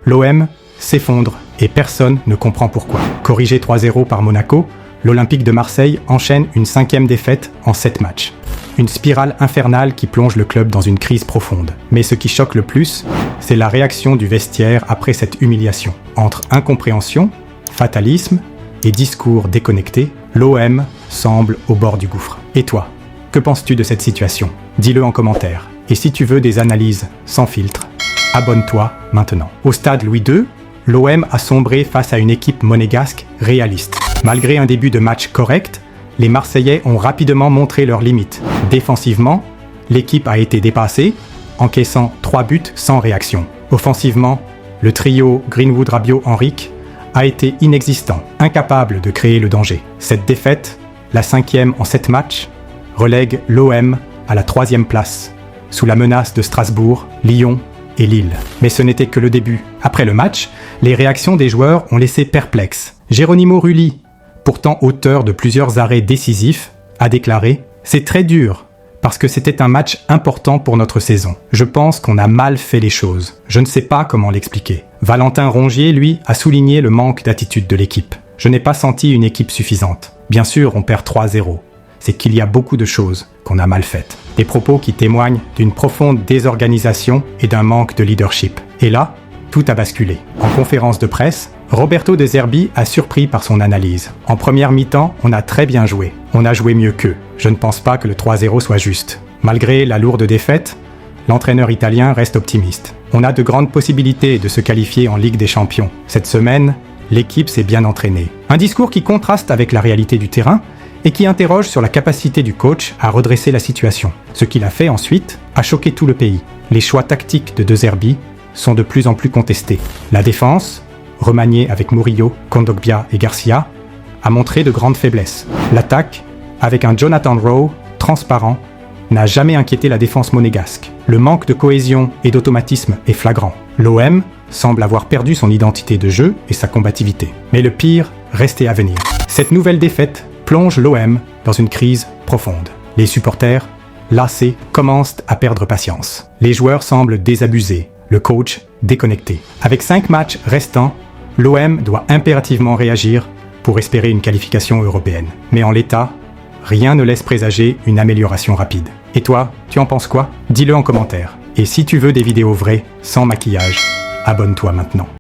L'OM s'effondre et personne ne comprend pourquoi. Corrigé 3-0 par Monaco, l'Olympique de Marseille enchaîne une 5e défaite en 7 matchs. Une spirale infernale qui plonge le club dans une crise profonde. Mais ce qui choque le plus, c'est la réaction du vestiaire après cette humiliation. Entre incompréhension, fatalisme et discours déconnectés, l'OM semble au bord du gouffre. Et toi, que penses-tu de cette situation? Dis-le en commentaire. Et si tu veux des analyses sans filtre, abonne-toi maintenant. Au stade Louis II, l'OM a sombré face à une équipe monégasque réaliste. Malgré un début de match correct, les Marseillais ont rapidement montré leurs limites. Défensivement, l'équipe a été dépassée, encaissant 3 buts sans réaction. Offensivement, le trio Greenwood-Rabiot-Henrique a été inexistant, incapable de créer le danger. Cette défaite, la 5e en 7 matchs, relègue l'OM à la 3e place, sous la menace de Strasbourg, Lyon et Lille. Mais ce n'était que le début. Après le match, les réactions des joueurs ont laissé perplexes. Geronimo Rulli, pourtant auteur de plusieurs arrêts décisifs, a déclaré « C'est très dur, parce que c'était un match important pour notre saison. Je pense qu'on a mal fait les choses. Je ne sais pas comment l'expliquer. » Valentin Rongier, lui, a souligné le manque d'attitude de l'équipe. « Je n'ai pas senti une équipe suffisante. Bien sûr, on perd 3-0. C'est qu'il y a beaucoup de choses qu'on a mal faites. » Des propos qui témoignent d'une profonde désorganisation et d'un manque de leadership. Et là, tout a basculé. En conférence de presse, Roberto De Zerbi a surpris par son analyse. En première mi-temps, on a très bien joué. On a joué mieux qu'eux. Je ne pense pas que le 3-0 soit juste. Malgré la lourde défaite, l'entraîneur italien reste optimiste. On a de grandes possibilités de se qualifier en Ligue des Champions. Cette semaine, l'équipe s'est bien entraînée. Un discours qui contraste avec la réalité du terrain et qui interroge sur la capacité du coach à redresser la situation. Ce qu'il a fait ensuite a choqué tout le pays. Les choix tactiques de De Zerbi sont de plus en plus contestés. La défense, remaniée avec Murillo, Kondogbia et Garcia, a montré de grandes faiblesses. L'attaque, avec un Jonathan Rowe transparent, n'a jamais inquiété la défense monégasque. Le manque de cohésion et d'automatisme est flagrant. L'OM semble avoir perdu son identité de jeu et sa combativité. Mais le pire restait à venir. Cette nouvelle défaite plonge l'OM dans une crise profonde. Les supporters, lassés, commencent à perdre patience. Les joueurs semblent désabusés, le coach déconnecté. Avec 5 matchs restants, l'OM doit impérativement réagir pour espérer une qualification européenne. Mais en l'état, rien ne laisse présager une amélioration rapide. Et toi, tu en penses quoi? Dis-le en commentaire. Et si tu veux des vidéos vraies, sans maquillage, abonne-toi maintenant.